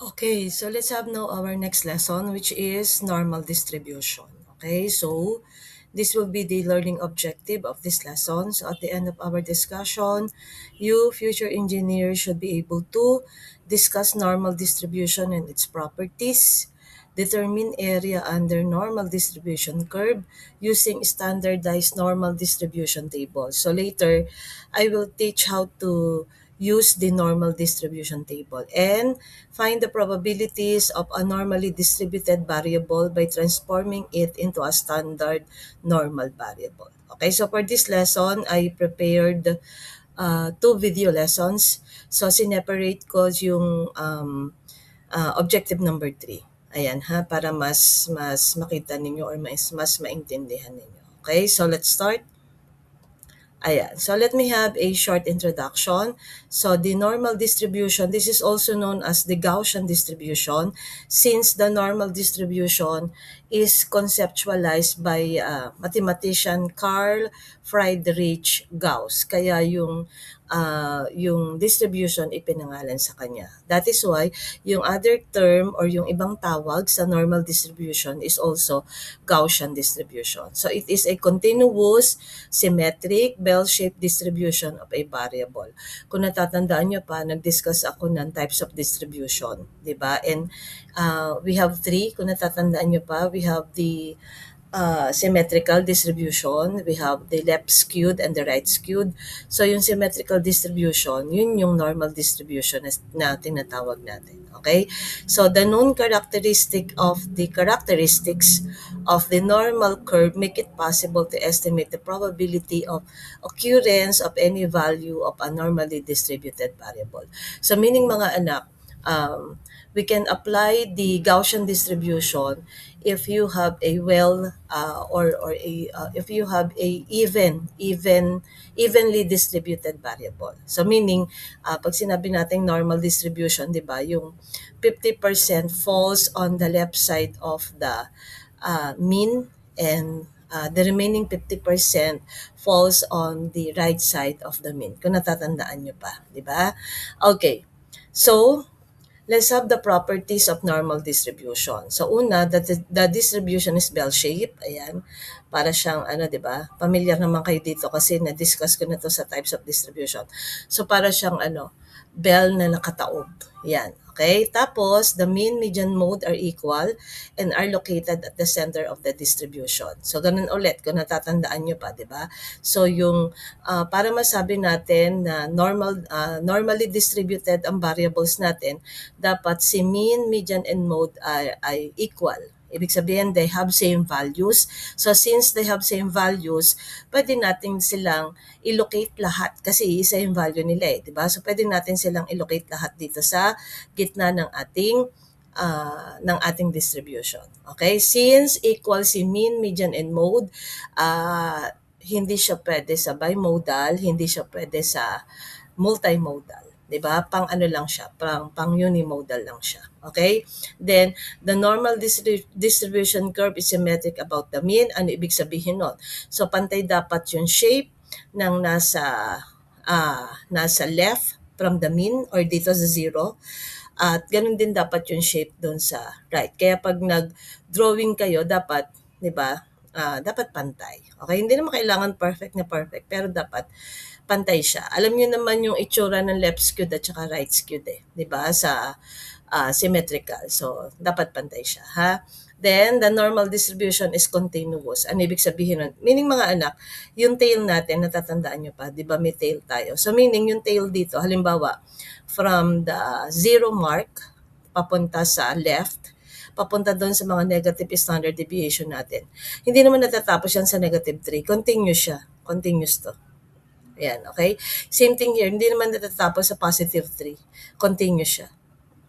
Okay, so let's have now our next lesson, which is normal distribution. Okay, so this will be the learning objective of this lesson. So at the end of our discussion, you future engineers should be able to discuss normal distribution and its properties, determine area under normal distribution curve using standardized normal distribution table. So later, I will teach how to use the normal distribution table and find the probabilities of a normally distributed variable by transforming it into a standard normal variable. Okay, so for this lesson, I prepared two video lessons. So, sineparate ko yung objective number 3. Ayan ha, para mas makita ninyo or mas maintindihan ninyo. Okay, so let's start. Ayan. So let me have a short introduction. So the normal distribution, this is also known as the Gaussian distribution since the normal distribution is conceptualized by mathematician Carl Friedrich Gauss. Kaya yung distribution ipinangalan sa kanya. That is why yung other term or yung ibang tawag sa normal distribution is also Gaussian distribution. So it is a continuous, symmetric, bell-shaped distribution of a variable. Kung natatandaan nyo pa, nag-discuss ako ng types of distribution, di ba? And we have three, kung natatandaan nyo pa, we have the symmetrical distribution, we have the left skewed and the right skewed. So yung symmetrical distribution, yun yung normal distribution na tinatawag natin. Okay? So the known characteristics of the normal curve make it possible to estimate the probability of occurrence of any value of a normally distributed variable. So meaning mga anak, we can apply the Gaussian distribution if you have a if you have a evenly distributed variable. So meaning pag sinabi nating normal distribution, 'di ba, yung 50% falls on the left side of the mean and the remaining 50% falls on the right side of the mean. Kung natatandaan nyo pa, 'di ba? Okay. So, let's have the properties of normal distribution. So una, the distribution is bell-shaped. Ayan. Para siyang ano, 'di ba? Familiar naman kayo dito kasi na-discuss ko na 'to sa types of distribution. So para siyang ano, bell na nakataob. Yan. Okay? Tapos, the mean, median, mode are equal and are located at the center of the distribution. So, ganun ulit, kung natatandaan nyo pa, di ba? So, yung, para masabi natin na normally distributed ang variables natin, dapat si mean, median, and mode ay equal. Ibig sabihin, they have same values. So, since they have same values, pwede natin silang i-locate lahat kasi isa yung value nila eh, 'di ba? So pwede natin silang i-locate lahat dito sa gitna ng ating distribution. Okay? Since equal si mean, median, and mode, hindi siya pwede sa bimodal, hindi siya pwede sa multimodal. 'Di ba? Pang ano lang siya, pang unimodal lang siya. Okay? Then the normal distribution curve is symmetric about the mean. Ano ibig sabihin nun? So pantay dapat yung shape ng nasa left from the mean or dito sa zero. At ganun din dapat yung shape doon sa right. Kaya pag nag-drawing kayo, dapat, 'di ba? Dapat pantay. Okay? Hindi naman kailangan perfect na perfect, pero dapat pantay siya. Alam niyo naman yung itsura ng left skewed at saka right skewed eh, 'di ba? Sa symmetrical. So, dapat pantay siya, ha? Then, the normal distribution is continuous. Ano ibig sabihin nun? Meaning mga anak, yung tail natin, natatandaan nyo pa, di ba may tail tayo? So, meaning yung tail dito, halimbawa, from the zero mark, papunta sa left, papunta doon sa mga negative standard deviation natin. Hindi naman natatapos yan sa negative 3. Continuous siya. Continuous to. Ayan, okay? Same thing here. Hindi naman natatapos sa positive 3. Continuous siya.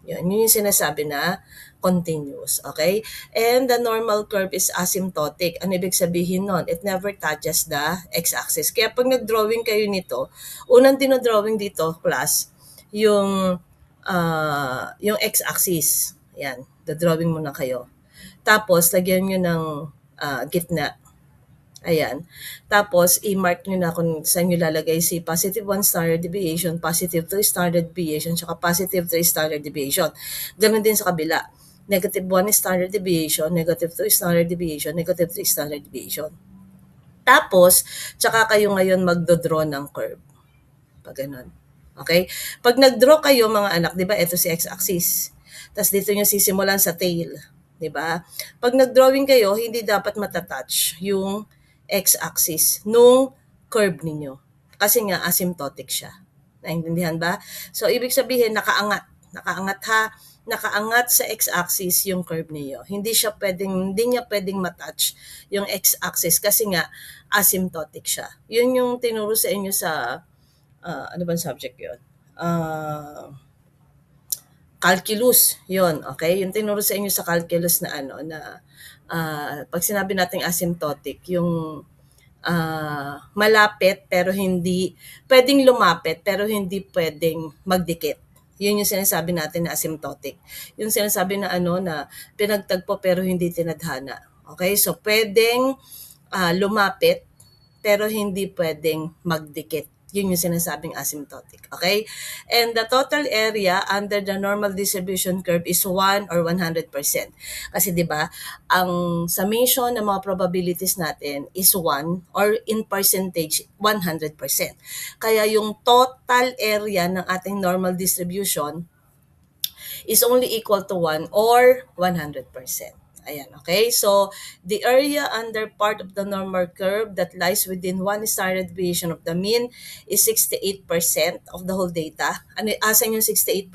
Yun yung sinasabi na continuous, okay? And the normal curve is asymptotic. Ano ibig sabihin nun? It never touches the x-axis. Kaya pag nag-drawing kayo nito, unang dinodrawing dito, class, yung x-axis. Yan, the drawing muna kayo. Tapos, lagyan nyo ng gitna. Ayan. Tapos, i-mark nyo na kung saan nyo lalagay si positive 1 standard deviation, positive 2 standard deviation, tsaka positive 3 standard deviation. Ganun din sa kabila. Negative 1 standard deviation, negative 2 standard deviation, negative 3 standard deviation. Tapos, tsaka kayo ngayon magdodraw ng curve. Pag ganun. Okay? Pag nag-draw kayo mga anak, di ba, ito si x-axis. Tapos dito nyo sisimulan sa tail. Di ba? Pag nag-drawing kayo, hindi dapat matatouch yung x-axis nung curve ninyo. Kasi nga asymptotic siya. Naintindihan ba? So, ibig sabihin, nakaangat. Nakaangat ha. Nakaangat sa x-axis yung curve niyo. Hindi niya pwedeng matouch yung x-axis kasi nga asymptotic siya. Yun yung tinuro sa inyo sa ano bang subject yun? Calculus, yun, okay? Yung tinuro sa inyo sa calculus na ano, na pag sinabi nating asymptotic, yung malapit pero hindi, pwedeng lumapit pero hindi pwedeng magdikit. Yun yung sinasabi natin na asymptotic. Yung sinasabi na ano, na pinagtagpo pero hindi tinadhana. Okay? So, pwedeng lumapit pero hindi pwedeng magdikit. Yun yung sinasabing asymptotic. Okay? And the total area under the normal distribution curve is 1 or 100%. Kasi 'di ba, ang summation ng mga probabilities natin is 1 or in percentage 100%. Kaya yung total area ng ating normal distribution is only equal to 1 or 100%. Ayan, okay? So, the area under part of the normal curve that lies within one standard deviation of the mean is 68% of the whole data. Asan yung 68%?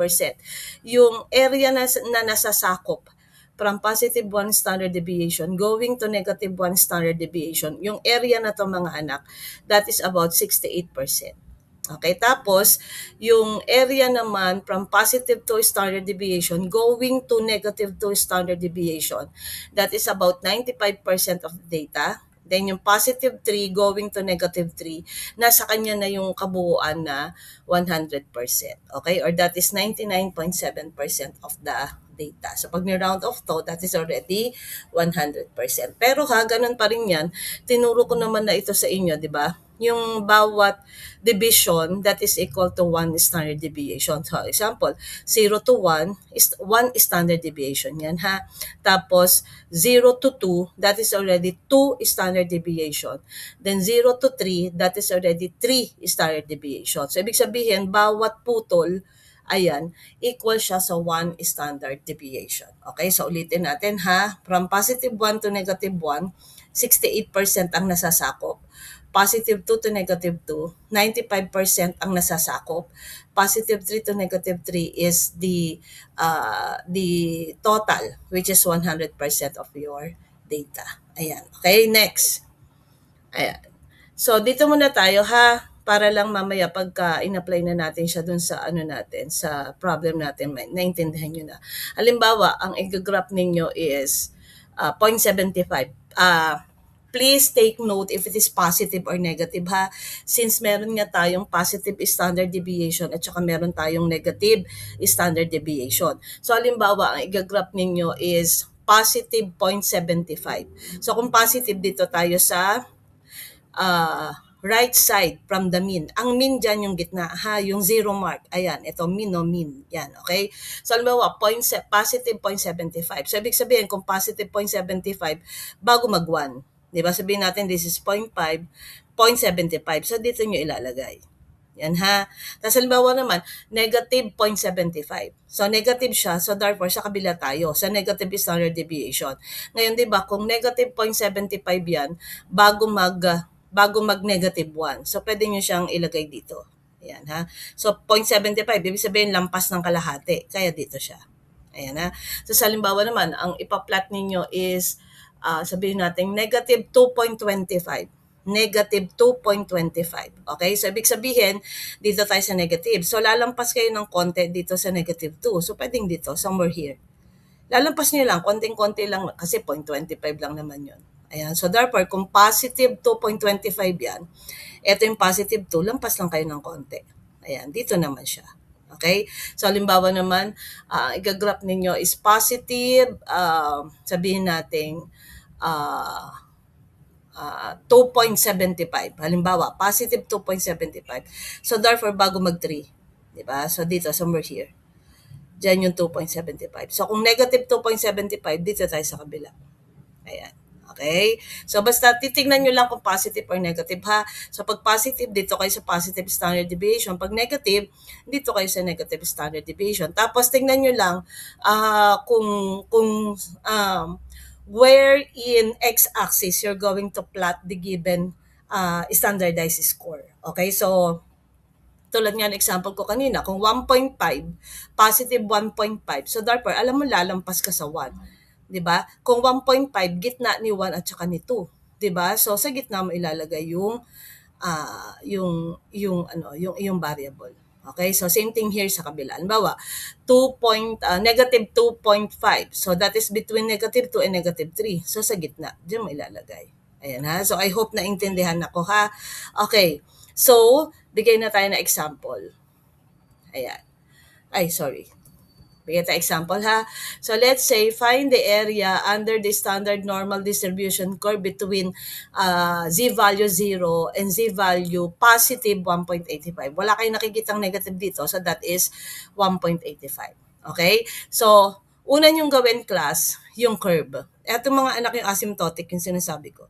Yung area na nasasakop from positive 1 standard deviation going to negative 1 standard deviation, yung area na to mga anak, that is about 68%. Okay, tapos yung area naman from positive 2 standard deviation going to negative 2 standard deviation, that is about 95% of the data. Then yung positive 3 going to negative 3, nasa kanya na yung kabuuan na 100%. Okay, or that is 99.7% of the data. So pag ni-round off to, that is already 100%. Pero ha, ganun pa rin yan. Tinuro ko naman na ito sa inyo, di ba? Yung bawat division that is equal to 1 standard deviation. So, example, 0 to 1 is 1 standard deviation yan ha. Tapos, 0 to 2, that is already 2 standard deviation. Then, 0 to 3, that is already 3 standard deviation. So, ibig sabihin, bawat putol, ayan, equal siya sa 1 standard deviation. Okay, so ulitin natin ha. From positive 1 to negative 1, 68% ang nasasakop. Positive 2 to negative 2, 95% ang nasasakop. Positive 3 to negative 3 is the total, which is 100% of your data. Ayan. Okay, next. Ayan. So, dito muna tayo ha, para lang mamaya pagka in-apply na natin siya dun sa ano natin, sa problem natin, naintindihan nyo na. Halimbawa, ang i-graph ninyo is 0.75. Please take note if it is positive or negative ha. Since meron nga tayong positive standard deviation at saka meron tayong negative standard deviation. So halimbawa, ang i-graph ninyo is positive 0.75. So kung positive, dito tayo sa right side from the mean. Ang mean dyan yung gitna, ha? Yung zero mark. Ayan, ito mean o mean. Yan, okay? So, halimbawa, positive 0.75. So, ibig sabihin, kung positive 0.75, bago mag-1. Diba? Sabihin natin, this is 0.5, 0.75. So, dito nyo ilalagay. Yan ha. Tapos halimbawa naman, negative 0.75. So negative siya, so therefore sa kabila tayo, sa negative standard deviation. Ngayon 'di ba, kung negative 0.75 yan, bago mag negative 1. So pwede niyo siyang ilagay dito. Ayan ha. So 0.75, ibig sabihin lampas ng kalahati, kaya dito siya. Ayan ha. So sa halimbawa naman, ang ipa-plot ninyo is sabihin natin negative 2.25. Negative 2.25. Okay? So, ibig sabihin, dito tayo sa negative. So, lalampas kayo ng konti dito sa negative 2. So, pwedeng dito, somewhere here. Lalampas nyo lang, konting-konti lang, kasi 0.25 lang naman yun. Ayan. So, therefore, kung positive 2.25 yan, ito yung positive 2, lampas lang kayo ng konti. Ayan, dito naman siya. Okay? So, halimbawa naman, i-graph ninyo is positive, sabihin natin, 2.75. Halimbawa, positive 2.75. So therefore, bago mag-3, di ba? So dito, somewhere here. Diyan yung 2.75. So kung negative 2.75, dito tayo sa kabila. Ayan. Okay? So, basta titignan nyo lang kung positive or negative, ha? So, pag positive, dito kayo sa positive standard deviation. Pag negative, dito kayo sa negative standard deviation. Tapos, tingnan nyo lang kung where in x-axis you're going to plot the given standardized score. Okay? So, tulad nga ng example ko kanina, kung 1.5, positive 1.5, so therefore, alam mo, lalampas ka sa 1. 'Di ba? Kung 1.5, gitna ni 1 at saka ni 2. 'Di ba? So, sa gitna mo ilalagay yung variable. Okay? So, same thing here sa kabila. Halimbawa, negative 2.5. So, that is between negative 2 and negative 3. So, sa gitna, diyan mo ilalagay. Ayan ha. So, I hope naintindihan ako ha. Okay. So, bigay na tayo na example. Ayan. Ay, sorry. Bigyan tayo example ha. So let's say find the area under the standard normal distribution curve between z value 0 and z value positive 1.85. Wala kayong nakikitang negative dito, so that is 1.85. Okay? So, una yung gawin class, yung curve. Eto mga anak yung asymptotic yung sinasabi ko.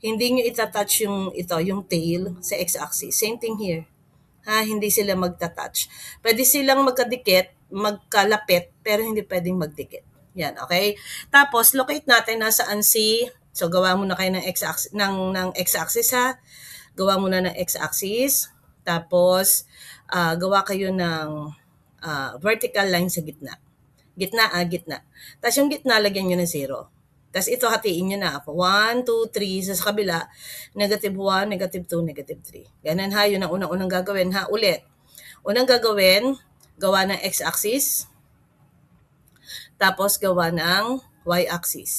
Hindi nyo itatouch yung tail sa x-axis. Same thing here. Hindi sila magta-touch. Pwede silang magkadikit, magkalapit, pero hindi pwedeng magdikit. Yan, okay? Tapos, locate natin nasaan si, so gawa muna kayo ng x-axis, ng x-axis ha. Gawa muna ng x-axis. Tapos, gawa kayo ng vertical line sa gitna. Gitna. Tapos yung gitna, lagyan nyo ng 0. Tapos ito, hatiin nyo na. 1, 2, 3. Sa kabila, negative 1, negative 2, negative 3. Ganun ha, yun ang unang gagawin ha. Ulit. Unang gagawin, gawa ng x-axis. Tapos gawa ng y-axis.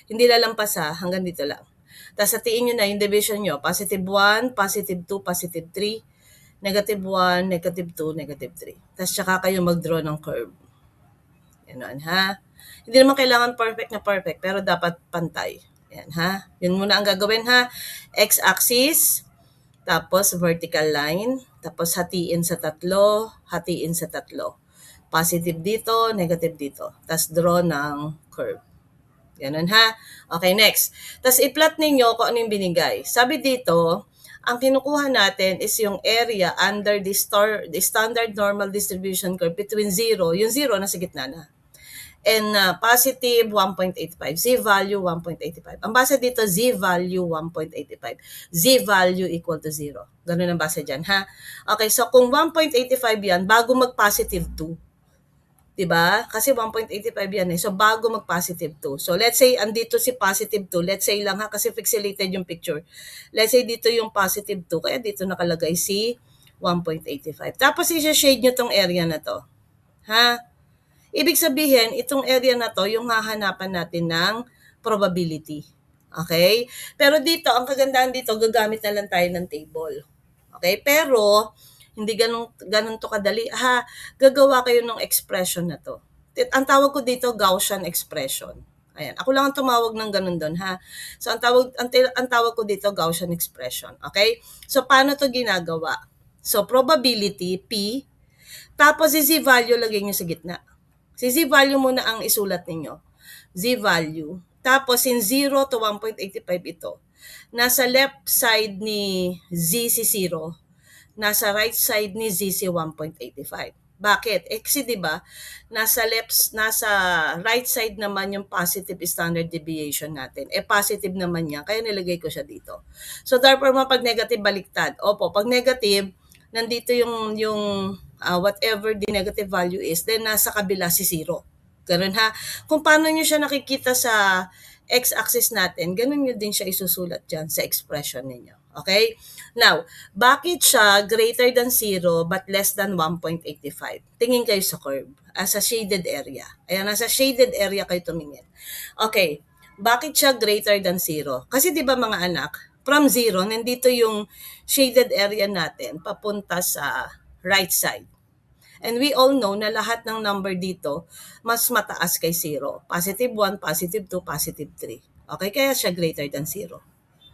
Hindi lalampas ha, hanggang dito lang. Tapos hatiin nyo na yung division nyo. Positive 1, positive 2, positive 3. Negative 1, negative 2, negative 3. Tapos tsaka kayo mag-draw ng curve. Yan ha. Hindi naman kailangan perfect na perfect, pero dapat pantay. Yan ha. Yun muna ang gagawin ha. X-axis, tapos vertical line, tapos hatiin sa tatlo. Positive dito, negative dito. Tapos draw ng curve. Ganun ha. Okay, next. Tapos i-plot ninyo kung ano yung binigay. Sabi dito, ang kinukuha natin is yung area under the standard normal distribution curve between 0. Yung 0 nasa gitna na. And positive 1.85. Z value 1.85. Ang base dito, Z value 1.85. Z value equal to 0. Ganun ang base dyan, ha? Okay, so kung 1.85 yan, bago mag-positive 2. Diba? Kasi 1.85 yan eh. So, bago mag-positive 2. So, let's say, andito si positive 2. Let's say lang ha, kasi pixelated yung picture. Let's say, dito yung positive 2. Kaya dito nakalagay si 1.85. Tapos, i-shade nyo tong area na to. Ha? Ibig sabihin, itong area na to, yung hahanapan natin ng probability. Okay? Pero dito, ang kagandahan dito, gagamit na lang tayo ng table. Okay? Pero, hindi ganun to kadali. Gagawa kayo ng expression na to. Ang tawag ko dito, Gaussian expression. Ayan. Ako lang ang tumawag ng ganun doon, ha? So, ang tawag ko dito, Gaussian expression. Okay? So, paano to ginagawa? So, probability, P, tapos si z-value lagay nyo sa gitna. Si z-value muna ang isulat ninyo. Z-value. Tapos, in 0 to 1.85 ito. Nasa left side ni z si 0. Nasa right side ni z si 1.85. Bakit? Kasi diba, nasa right side naman yung positive standard deviation natin. Positive naman yan. Kaya nilagay ko siya dito. So, therefore, pag negative, baliktad. Opo, pag negative, nandito yung whatever the negative value is, then nasa kabila si 0. Ganun ha. Kung paano nyo siya nakikita sa x-axis natin, ganun nyo din siya isusulat dyan sa expression ninyo. Okay? Now, bakit siya greater than 0 but less than 1.85? Tingin kayo sa curve as a shaded area. Ayan, nasa shaded area kayo tumingin. Okay. Bakit siya greater than 0? Kasi di ba mga anak, from 0, nandito yung shaded area natin papunta sa right side. And we all know na lahat ng number dito mas mataas kay 0. Positive 1, positive 2, positive 3. Okay, kaya siya greater than 0.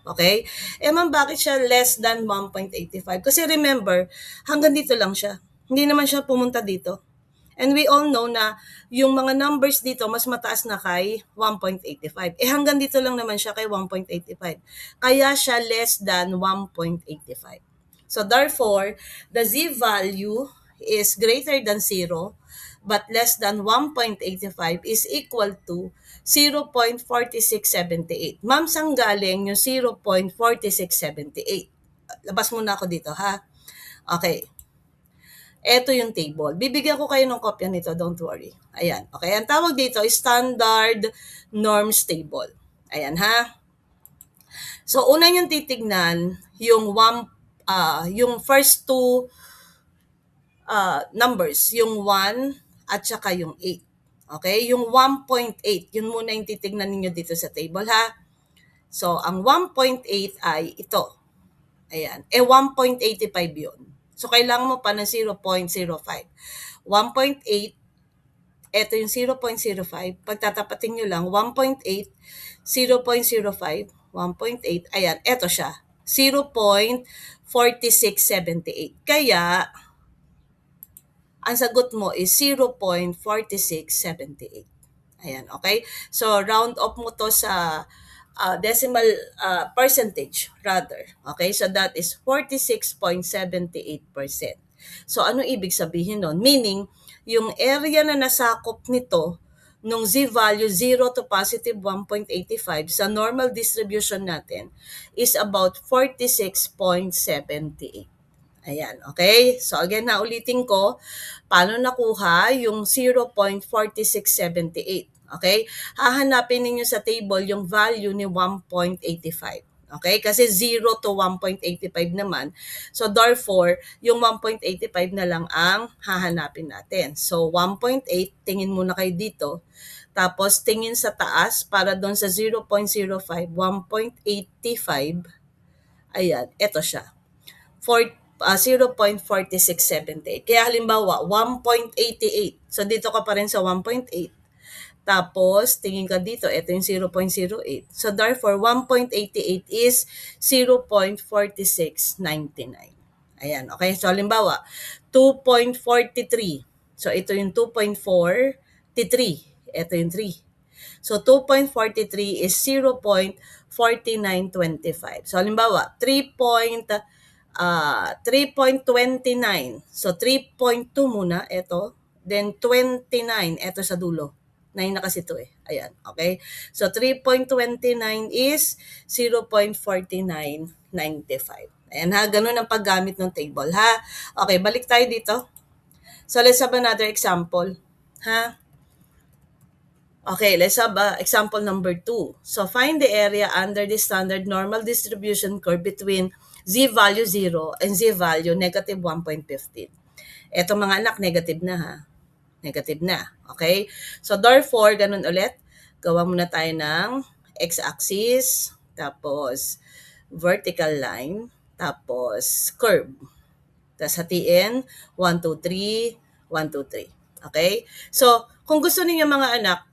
Okay? Ma'am, bakit siya less than 1.85? Kasi remember, hanggang dito lang siya. Hindi naman siya pumunta dito. And we all know na yung mga numbers dito mas mataas na kay 1.85. Hanggang dito lang naman siya kay 1.85. Kaya siya less than 1.85. So therefore, the z value is greater than 0 but less than 1.85 is equal to 0.4678. Ma'am, saan galing yung 0.4678? Labas muna ako dito, ha? Okay. Ito yung table. Bibigyan ko kayo ng kopya nito, don't worry. Ayan. Okay, ang tawag dito is Standard Norms Table. Ayan, ha? So, una yung titignan, yung first two numbers, yung 1 at saka yung 8. Okay? Yung 1.8, yun muna yung titignan ninyo dito sa table, ha? So, ang 1.8 ay ito. Ayan. 1.85 yun. So, kailangan mo pa ng 0.05. 1.8, ito yung 0.05. Pagtatapatin nyo lang, 1.8, 0.05, 1.8. Ayan, ito siya. 0.4678. Kaya, ang sagot mo is 0.4678. Ayan, okay? So, round off mo to sa decimal percentage rather. Okay? So, that is 46.78%. So, ano ibig sabihin nun? Meaning, yung area na nasakop nito nung z-value 0 to positive 1.85 sa normal distribution natin is about 46.78. Ayan, okay? So again, naulitin ko, paano nakuha yung 0.4678? Okay? Hahanapin ninyo sa table yung value ni 1.85. Okay? Kasi 0 to 1.85 naman. So therefore, yung 1.85 na lang ang hahanapin natin. So 1.8, tingin muna kayo dito. Tapos tingin sa taas para doon sa 0.05, 1.85. Ayan, eto siya. 0.4678. Kaya halimbawa, 1.88. So, dito ka pa rin sa 1.8. Tapos, tingin ka dito, ito yung 0.08. So, therefore, 1.88 is 0.4699. Ayan, okay? So, halimbawa, 2.43. So, ito yung 2.43. Ito yung 3. So, 2.43 is 0.4925. So, halimbawa, 3.29. So, 3.2 muna, ito. Then, 29, ito sa dulo. 9 na kasi ito eh. Ayan, okay? So, 3.29 is 0.4995. Ayan ha, ganun ang paggamit ng table ha. Okay, balik tayo dito. So, let's have another example. Ha? Okay, let's have example number 2. So, find the area under the standard normal distribution curve between z value 0 and z value negative 1.15. Ito mga anak, negative na ha. Negative na. Okay? So, therefore, ganun ulit. Gawa muna tayo ng x-axis, tapos vertical line, tapos curve. Tapos hatiin, 1, 2, 3, 1, 2, 3. Okay? So, kung gusto niyo mga anak,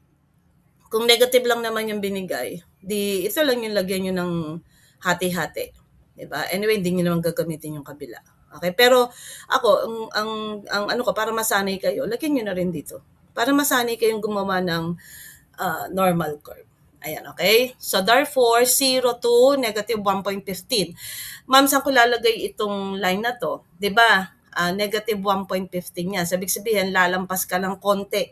kung negative lang naman yung binigay, di ito lang yung lagyan nyo ng hati-hati. Diba? Anyway, hindi nyo naman gagamitin yung kabila. Okay? Pero ako, ang ano ko, para masanay kayo, lagyan nyo na rin dito. Para masanay kayong gumawa ng normal curve. Ayan, okay? So, therefore, 0 to negative 1.15. Ma'am, saan ko lalagay itong line na to? Diba? Negative 1.15 niya. Sabi sabihin, lalampas ka ng konti.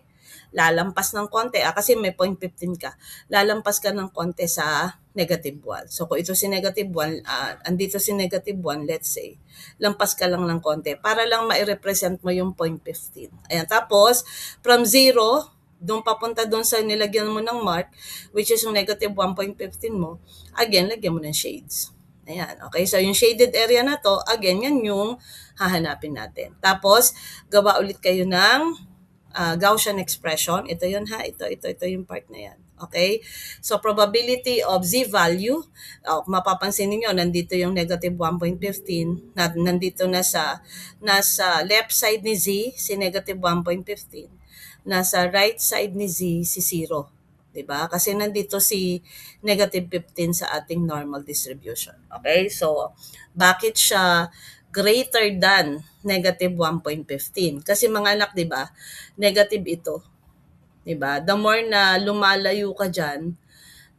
Lalampas ng konti, kasi may 0.15 ka. Lalampas ka ng konti sa negative 1. So, kung ito si negative 1, andito si negative 1, let's say, lampas ka lang ng konti para lang ma-represent mo yung 0.15. Ayan, tapos, from 0, doon papunta doon sa nilagyan mo ng mark, which is yung negative 1.15 mo, again, lagyan mo ng shades. Ayan, okay? So, yung shaded area na to, again, yan yung hahanapin natin. Tapos, gawa ulit kayo ng Gaussian expression. Ito yun ha, ito yung part na yan. Okay? So, probability of z value, mapapansin niyo nandito yung negative 1.15, nandito nasa left side ni z, si negative 1.15. Nasa right side ni z, si 0. 'Di ba? Kasi nandito si negative 15 sa ating normal distribution. Okay? So, bakit siya greater than negative 1.15? Kasi mga anak, 'di ba? Negative ito. 'Di ba? The more na lumalayo ka diyan,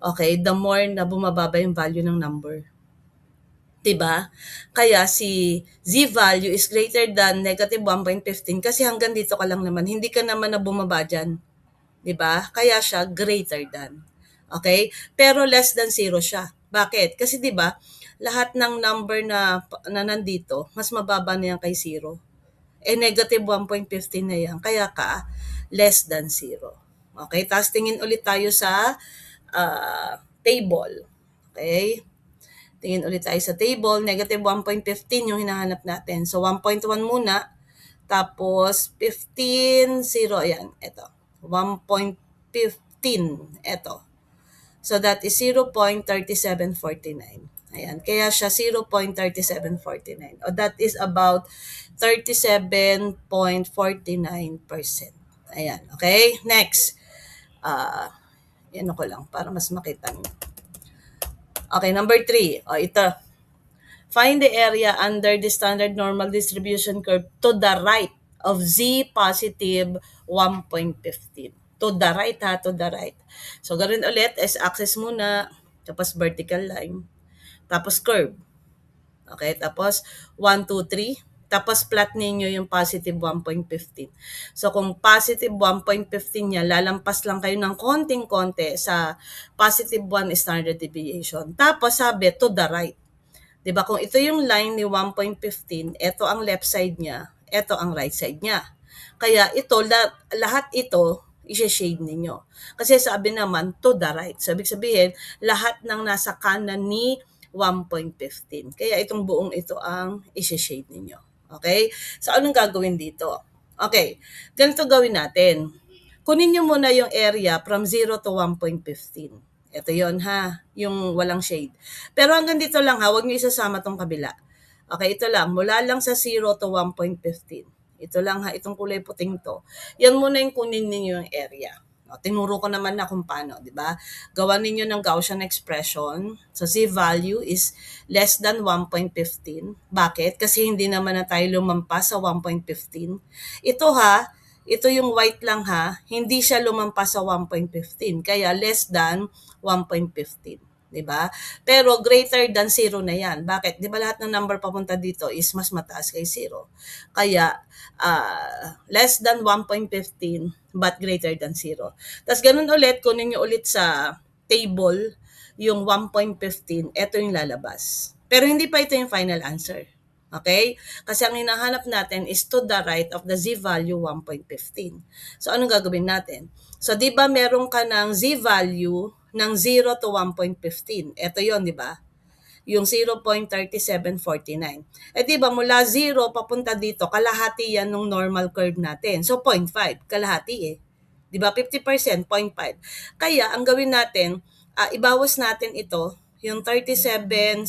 okay, the more na bumababa yung value ng number. 'Di ba? Kaya si z-value is greater than negative 1.15 kasi hanggang dito ka lang naman, hindi ka naman na bumaba diyan. 'Di ba? Kaya siya greater than. Okay? Pero less than 0 siya. Bakit? Kasi 'di ba, lahat ng number na nandito, mas mababa na yan kay 0. Negative 1.15 na yan. Kaya ka less than 0. Okay? Tapos tingin ulit tayo sa table. Okay? Tingin ulit tayo sa table. Negative 1.15 yung hinahanap natin. So, 1.1 muna. Tapos, 15, 0. Ayan, ito. 1.15. Ito. So, that is 0.3749. Ayan. Kaya siya 0.3749. O, that is about 37.49%. Ayan. Okay? Next. Yan ko lang para mas makita nyo. Okay, number 3. O, ito. Find the area under the standard normal distribution curve to the right of z positive 1.15. To the right ha, to the right. So, ganoon ulit, s-axis muna, tapos vertical line, tapos curve. Okay, tapos 1, 2, 3, tapos plot ninyo yung positive 1.15. So, kung positive 1.15 niya, lalampas lang kayo ng konting-konti sa positive 1 standard deviation. Tapos, sabi, to the right. 'Di ba kung ito yung line ni 1.15, ito ang left side niya, ito ang right side niya. Kaya ito, lahat ito, i-shade ninyo. Kasi sabi naman, to the right. So, ibig sabihin, lahat ng nasa kanan ni 1.15. Kaya itong buong ito ang i-shade ninyo. Okay? So, anong gagawin dito? Okay, ganito gawin natin. Kunin nyo muna yung area from 0 to 1.15. Ito yon ha, yung walang shade. Pero hanggang dito lang ha, huwag nyo isasama tong kabila. Okay, ito lang. Mula lang sa 0 to 1.15. Ito lang ha, itong kulay puting to. Yan muna yung kunin ninyo yung area. O, tinuro ko naman na kung paano, di ba? Gawan ninyo ng Gaussian expression. So, z-value is less than 1.15. Bakit? Kasi hindi naman na tayo lumampas sa 1.15. Ito ha, ito yung white lang ha, hindi siya lumampas sa 1.15. Kaya less than 1.15. 'Di ba? Pero greater than 0 na 'yan. Bakit? 'Di ba lahat ng number papunta dito is mas mataas kay 0. Kaya less than 1.15 but greater than 0. Tapos ganun ulit, kunin niyo ulit sa table yung 1.15, ito yung lalabas. Pero hindi pa ito yung final answer. Okay? Kasi ang hinahanap natin is to the right of the z-value 1.15. So, anong gagawin natin? So, di ba meron ka ng z-value ng 0 to 1.15? Ito yon, di ba? Yung 0.3749. Di ba mula 0 papunta dito, kalahati yan ng normal curve natin. So, 0.5, kalahati eh. Di ba? 50%, 0.5. Kaya, ang gawin natin, ibawas natin ito, yung 0.3749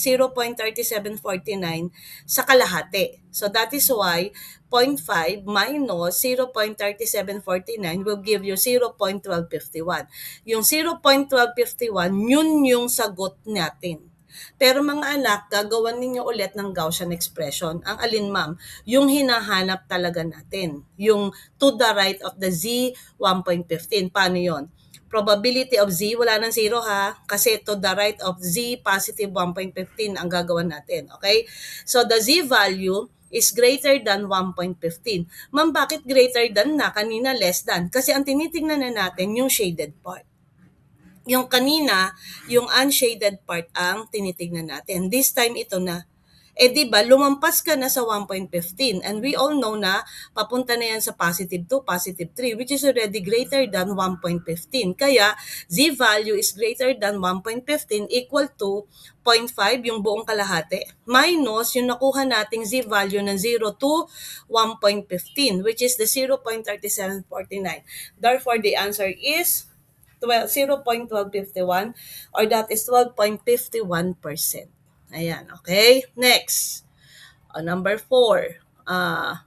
sa kalahati. So, that is why 0.5 minus 0.3749 will give you 0.1251. Yung 0.1251, yun yung sagot natin. Pero mga anak, gagawan ninyo ulit ng Gaussian expression. Ang alin ma'am? Yung hinahanap talaga natin. Yung to the right of the z 1.15. Paano yon? Probability of z, wala nang 0 ha, kasi to the right of z positive 1.15 ang gagawin natin. Okay? So the z value is greater than 1.15. Ma'am, bakit greater than na? Kanina less than. Kasi ang tinitingnan na natin yung shaded part. Yung kanina, yung unshaded part ang tinitingnan natin. This time ito na. Di ba, lumampas ka na sa 1.15 and we all know na papunta na yan sa positive 2, positive 3 which is already greater than 1.15. Kaya, z value is greater than 1.15 equal to 0.5 yung buong kalahati minus yung nakuha nating z value ng 0 to 1.15 which is the 0.3749. Therefore, the answer is 0.1251 or that is 12.51%. Ayan, okay? Next, number 4.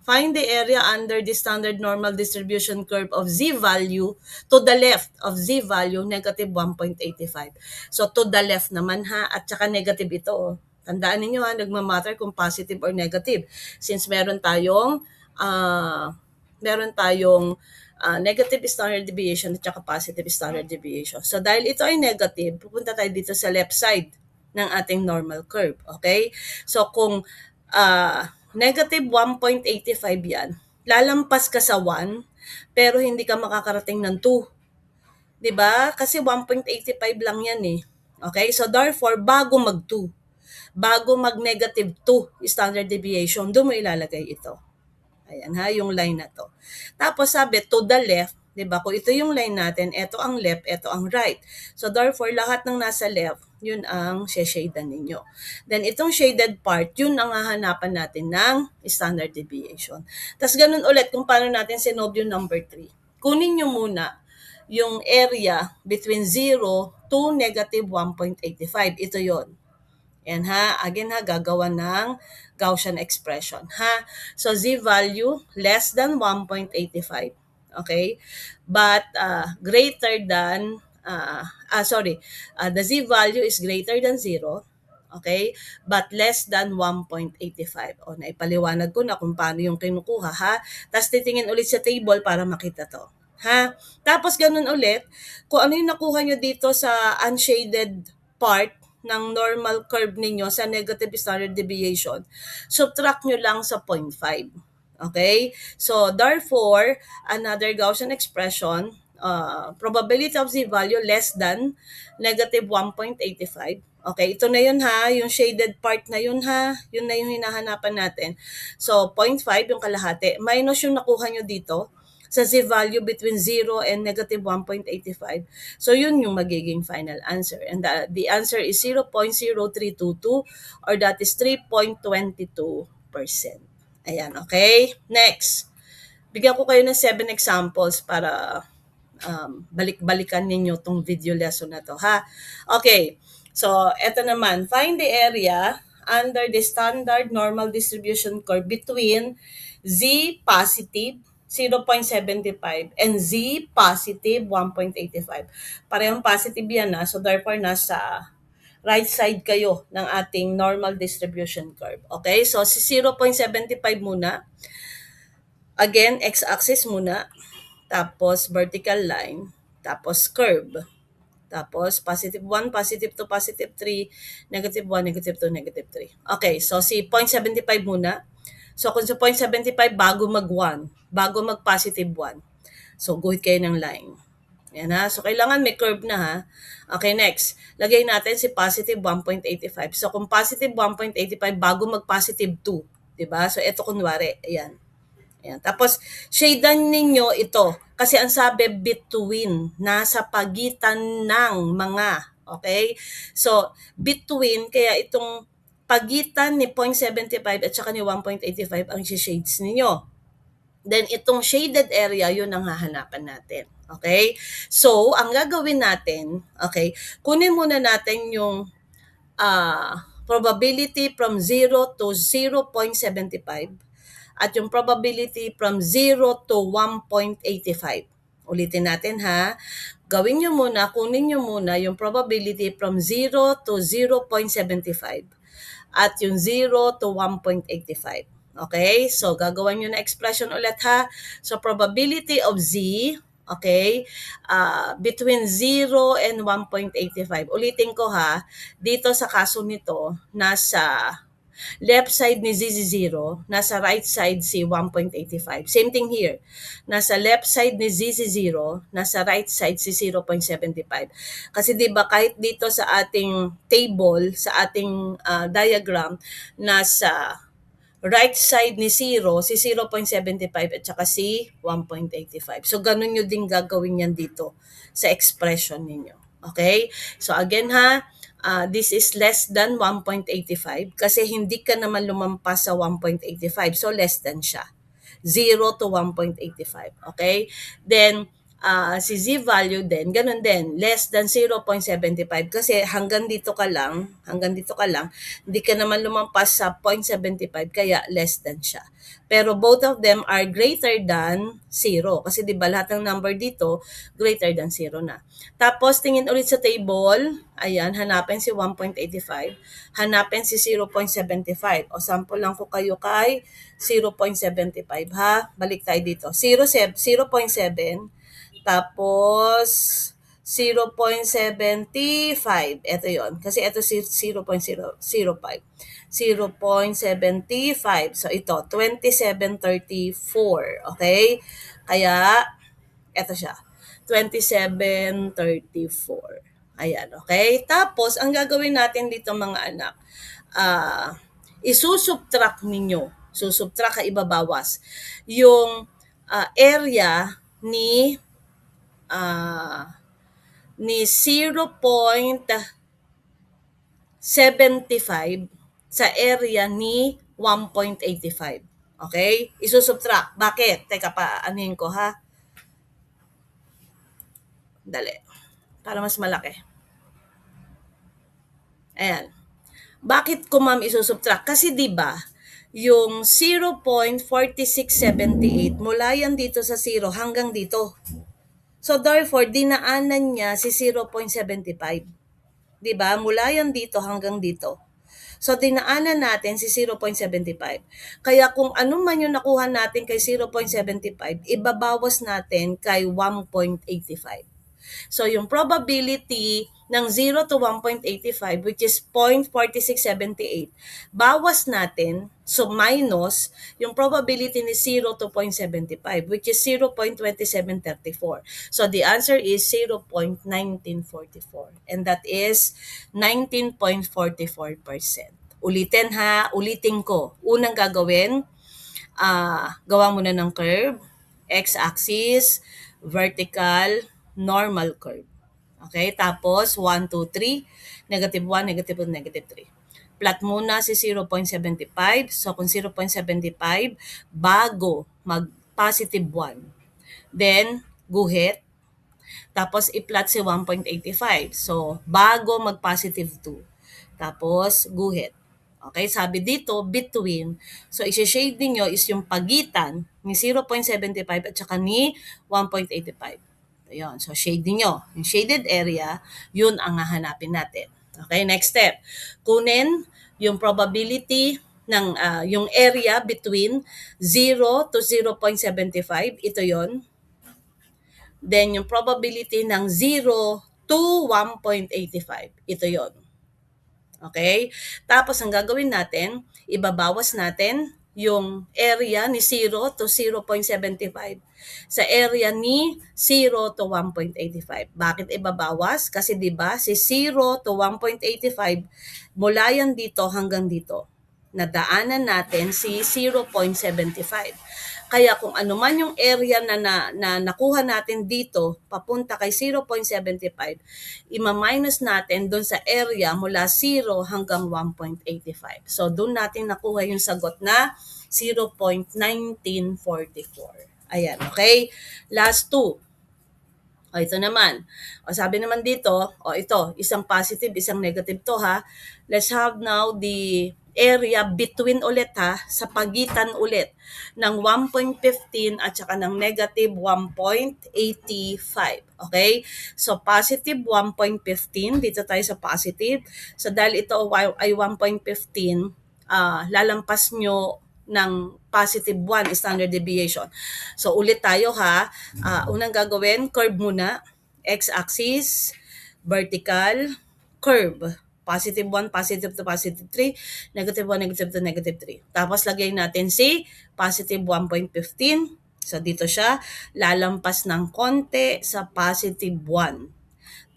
find the area under the standard normal distribution curve of z-value to the left of z-value, negative 1.85. So, to the left naman ha, at saka negative ito. Oh. Tandaan ninyo ha, nagmamatter kung positive or negative. Since meron tayong negative standard deviation at saka positive standard deviation. So, dahil ito ay negative, pupunta tayo dito sa left side ng ating normal curve. Okay? So, kung negative 1.85 yan, lalampas ka sa 1, pero hindi ka makakarating ng 2. Diba? Kasi 1.85 lang yan eh. Okay? So, therefore, bago mag-2, bago mag-negative 2 standard deviation, doon mo ilalagay ito. Ayan ha, yung line na to. Tapos sabi, to the left, di ba? Kung ito yung line natin, ito ang left, ito ang right. So therefore, lahat ng nasa left, yun ang shadean ninyo. Then itong shaded part, yun ang hahanapan natin ng standard deviation. Tapos ganun ulit kung paano natin sinolve yung number 3. Kunin nyo muna yung area between 0 to negative 1.85. Ito yon. Yan ha, again ha, gagawa ng Gaussian expression ha. So z value less than 1.85. Okay? But greater than the z value is greater than 0. Okay? But less than 1.85. O, naipaliwanag ko na kung paano yung kinukuha ha. Tapos titingin ulit sa table para makita to. Ha? Tapos ganun ulit, kung ano yung nakuha nyo dito sa unshaded part ng normal curve ninyo sa negative standard deviation, subtract nyo lang sa 0.5. Okay? So, therefore, another Gaussian expression, probability of z-value less than negative 1.85. Okay, ito na yun ha, yung shaded part na yun ha, yun na yung hinahanapan natin. So, 0.5 yung kalahati, minus yung nakuha nyo dito, sa z-value between 0 and negative 1.85. So, yun yung magiging final answer. And the answer is 0.0322 or that is 3.22%. Ayan, okay? Next. Bigyan ko kayo ng 7 examples para balik-balikan ninyo tong video lesson na to, ha? Okay. So, eto naman. Find the area under the standard normal distribution curve between z positive 0.75 and z positive 1.85. Parehong positive yan na. So therefore, nasa right side kayo ng ating normal distribution curve. Okay? So si 0.75 muna. Again, x-axis muna. Tapos vertical line. Tapos curve. Tapos positive 1, positive 2, positive 3, negative 1, negative 2, negative 3. Okay, so si 0.75 muna. So kung sa 0.75 bago mag-1, bago mag-positive 1. So guhit kayo ng line. Yan ha. So kailangan may curve na ha. Okay, next. Lagay natin si positive 1.85. So kung positive 1.85 bago mag-positive 2. Diba? So ito kunwari. Ayan. Ayan. Tapos, shadean ninyo ito. Kasi ang sabi, between, nasa pagitan ng mga. Okay? So, between, kaya itong pagitan ni 0.75 at saka ni 1.85 ang shades ninyo. Then, itong shaded area, yun ang hahanapan natin. Okay? So, ang gagawin natin, okay, kunin muna natin yung probability from 0 to 0.75 at yung probability from 0 to 1.85. Ulitin natin ha. Gawin nyo muna, kunin nyo muna yung probability from 0 to 0.75 at yung 0 to 1.85. Okay? So, gagawin nyo na expression ulit ha. So, probability of z, okay, between 0 and 1.85. Ulitin ko ha, dito sa kaso nito, nasa left side ni z 0, nasa right side si 1.85. Same thing here. Nasa left side ni z 0, nasa right side si 0.75. Kasi 'di ba kahit dito sa ating table, sa ating diagram, nasa right side ni 0, si 0.75 at saka si 1.85. So, ganun nyo din gagawin yan dito sa expression ninyo. Okay? So, again ha, this is less than 1.85 kasi hindi ka naman lumampas sa 1.85. So, less than siya. 0 to 1.85. Okay? Then, si Z value din, ganun din, less than 0.75 kasi hanggang dito ka lang, hindi ka naman lumampas sa 0.75 kaya less than siya. Pero both of them are greater than 0 kasi 'di ba lahat ng number dito greater than 0 na. Tapos tingin ulit sa table, ayan, hanapin si 1.85, hanapin si 0.75. O sample lang ko kayo kay 0.75 ha. Balik tayo dito. 0.7 tapos 0.75. Ito yon. Kasi ito si 0.005. 0.75. So ito, 2734. Okay? Kaya, ito siya. 2734. Ayan, okay? Tapos, ang gagawin natin dito mga anak, isusubtract ninyo. Susubtract, ibabawas. Yung area ni 0.75 sa area ni 1.85. Okay? Isusubtract. Bakit? Teka pa, anuhin ko ha. Dali. Para mas malaki. Ayan. Bakit ko ma'am isusubtract? Kasi 'di ba, yung 0.4678 mula yan dito sa 0 hanggang dito. So therefore, dinaanan niya si 0.75. 'Di ba? Mula yan dito hanggang dito. So dinaanan natin si 0.75. Kaya kung ano man yung nakuha natin kay 0.75, ibabawas natin kay 1.85. So, yung probability ng 0 to 1.85, which is 0.4678, bawas natin, so minus, yung probability ni 0 to 0.75, which is 0.2734. So, the answer is 0.1944. And that is 19.44%. Ulitin ko. Unang gagawin, gawa muna ng curve, x-axis, vertical, normal curve. Okay? Tapos, 1, 2, 3, negative 1, negative 2, negative 3. Plot muna si 0.75. So, kung 0.75, bago mag-positive 1. Then, guhit. Tapos, i-plot si 1.85. So, bago mag-positive 2. Tapos, guhit. Okay, sabi dito, between. So, isi-shade niyo is yung pagitan ni 0.75 at saka ni 1.85. Ayun, so shade niyo. Yung shaded area, yun ang hahanapin natin. Okay, next step. Kunin yung probability ng yung area between 0 to 0.75. Ito yon. Then, yung probability ng 0 to 1.85. Ito yon. Okay? Tapos, ang gagawin natin, ibabawas natin yung area ni 0 to 0.75 sa area ni 0 to 1.85. Bakit ibabawas? Kasi 'di ba si 0 to 1.85 mula yan dito hanggang dito. Nadaanan natin si 0.75. Kaya kung ano man yung area na nakuha natin dito, papunta kay 0.75, ima-minus natin doon sa area mula 0 hanggang 1.85. So doon natin nakuha yung sagot na 0.1944. Ayan, okay? Last two. O ito naman. O sabi naman dito, o ito, isang positive, isang negative to ha. Let's have now the area between ulit ha, sa pagitan ulit ng 1.15 at saka ng negative 1.85. Okay? So positive 1.15, dito tayo sa positive. So dahil ito ay 1.15, lalampas nyo ng positive 1 standard deviation. So ulit tayo ha. Unang gagawin, curve muna. X-axis, vertical, curve. Positive 1, positive 2, positive 3, negative 1, negative 2, negative 3. Tapos lagay natin si positive 1.15. So dito siya, lalampas ng konti sa positive 1.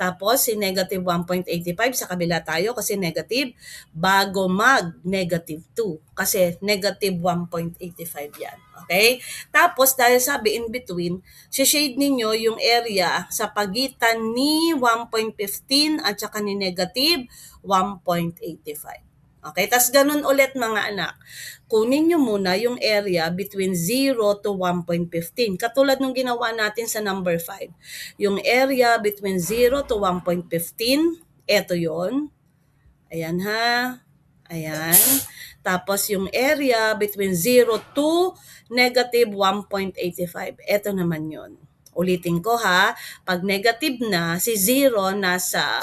Tapos, si negative 1.85, sa kabila tayo kasi negative, bago mag-negative 2. Kasi negative 1.85 yan. Okay? Tapos, dahil sabi in between, shade ninyo yung area sa pagitan ni 1.15 at saka ni negative 1.85. Okay, tas ganun ulit mga anak. Kunin nyo muna yung area between 0 to 1.15. Katulad nung ginawa natin sa number 5. Yung area between 0 to 1.15, eto yon. Ayan ha. Ayan. Tapos yung area between 0 to negative 1.85. Ito naman yon. Ulitin ko ha. Pag negative na, si 0 nasa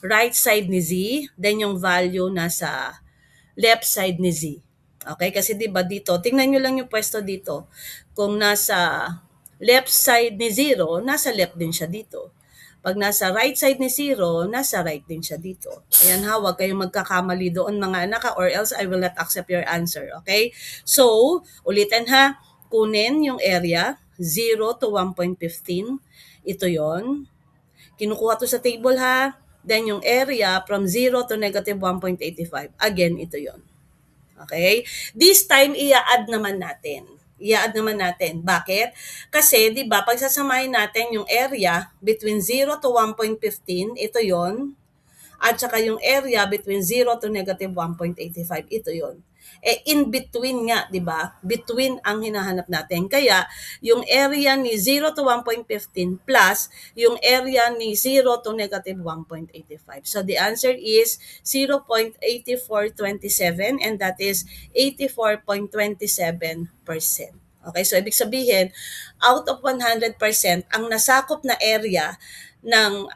right side ni Z, then yung value nasa left side ni Z. Okay? Kasi 'di ba dito, tingnan niyo lang yung pwesto dito. Kung nasa left side ni 0, nasa left din siya dito. Pag nasa right side ni 0, nasa right din siya dito. Ayan ha, huwag kayong magkakamali doon mga anak or else I will not accept your answer. Okay? So, ulitin ha, kunin yung area 0 to 1.15. Ito yon. Kinukuha to sa table ha. Then yung area from 0 to negative 1.85. Again, ito yon. Okay? This time, i-add naman natin. I-add naman natin. Bakit? Kasi, di ba, pagsasamahin natin yung area between 0 to 1.15, ito yon. At saka yung area between 0 to negative 1.85, ito yon. In between nga, di ba? Between ang hinahanap natin. Kaya, yung area ni 0 to 1.15 plus yung area ni 0 to negative 1.85. So, the answer is 0.8427 and that is 84.27%. Okay, so ibig sabihin, out of 100%, ang nasakop na area ng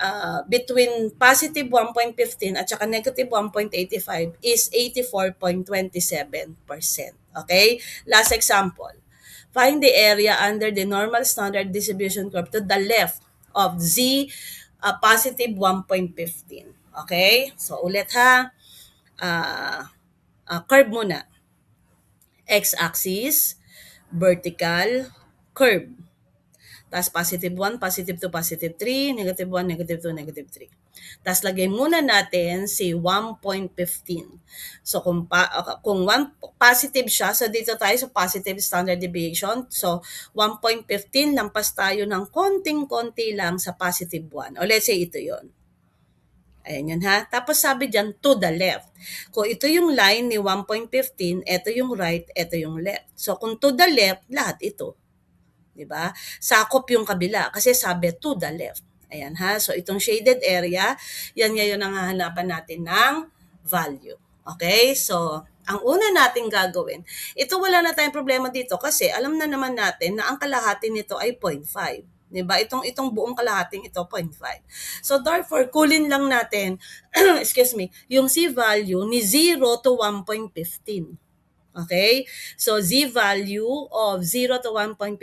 between positive 1.15 at saka negative 1.85 is 84.27%. Okay? Last example. Find the area under the normal standard distribution curve to the left of Z positive 1.15. Okay? So ulit ha. Curve muna. X-axis, vertical, curve. Tapos positive 1, positive 2, positive 3, negative 1, negative 2, negative 3. Tapos lagay muna natin si 1.15. So kung 1 positive siya, so dito tayo sa positive standard deviation. So 1.15, lampas tayo ng konting-konti lang sa positive 1. O let's say ito yon. Ayan yun ha. Tapos sabi dyan, to the left. Kung ito yung line ni 1.15, ito yung right, ito yung left. So kung to the left, lahat ito. 'Di ba? Sakop yung kabila kasi sabi to the left. Ayan ha. So itong shaded area, yan ngayon ang hahanapan natin ng value. Okay? So ang una nating gagawin, ito wala na tayong problema dito kasi alam na naman natin na ang kalahati nito ay 0.5. 'Di ba? Itong buong kalahating ito 0.5. So therefore, kulin lang natin excuse me, yung C value ni 0 to 1.15. Okay? So, Z value of 0 to 1.15,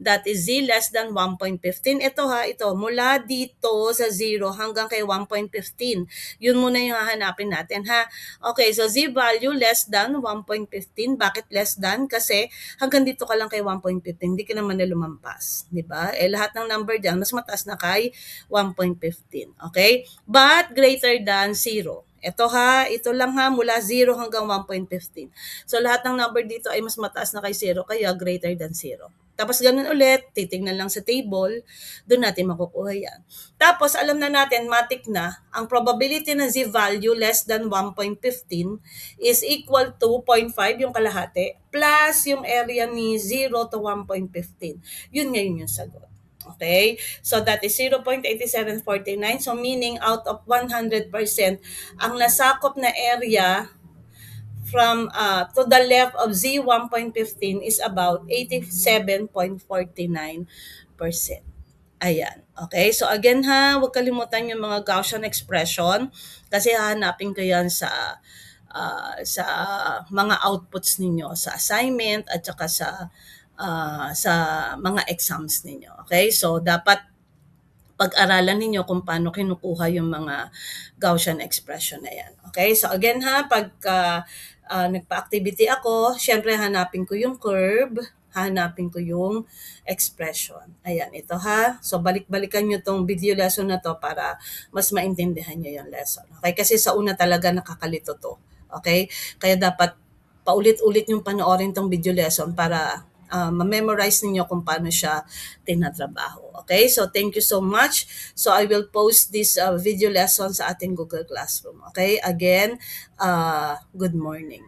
that is Z less than 1.15. Ito ha, ito, mula dito sa 0 hanggang kay 1.15. Yun muna yung hahanapin natin ha. Okay, so Z value less than 1.15. Bakit less than? Kasi hanggang dito ka lang kay 1.15, hindi ka naman na lumampas. Diba? Lahat ng number dyan, mas mataas na kay 1.15. Okay? But greater than 0. Ito ha, ito lang ha, mula 0 hanggang 1.15. So lahat ng number dito ay mas mataas na kay 0, kaya greater than 0. Tapos ganun ulit, titingnan lang sa table, doon natin makukuha yan. Tapos alam na natin, matik na, ang probability na Z value less than 1.15 is equal to 0.5 yung kalahati, plus yung area ni 0 to 1.15. Yun ngayon yung sagot. Okay? So that is 0.8749. So meaning out of 100%, ang nasakop na area from to the left of Z 1.15 is about 87.49%. Ayan. Okay? So again ha, huwag kalimutan yung mga Gaussian expression kasi hahanapin ko yan sa mga outputs ninyo sa assignment at saka sa mga exams ninyo. Okay? So dapat pag-aralan ninyo kung paano kinukuha yung mga Gaussian expression na yan. Okay? So again ha, pag nagpa-activity ako, syempre hanapin ko yung curve, hanapin ko yung expression. Ayan, ito ha. So balik-balikan nyo tong video lesson na to para mas maintindihan nyo yung lesson. Okay? Kasi sa una talaga nakakalito to. Okay? Kaya dapat paulit-ulit yung panoorin tong video lesson para ma-memorize ninyo kung paano siya tinatrabaho. Okay? So, thank you so much. So, I will post this video lesson sa ating Google Classroom. Okay? Again, good morning.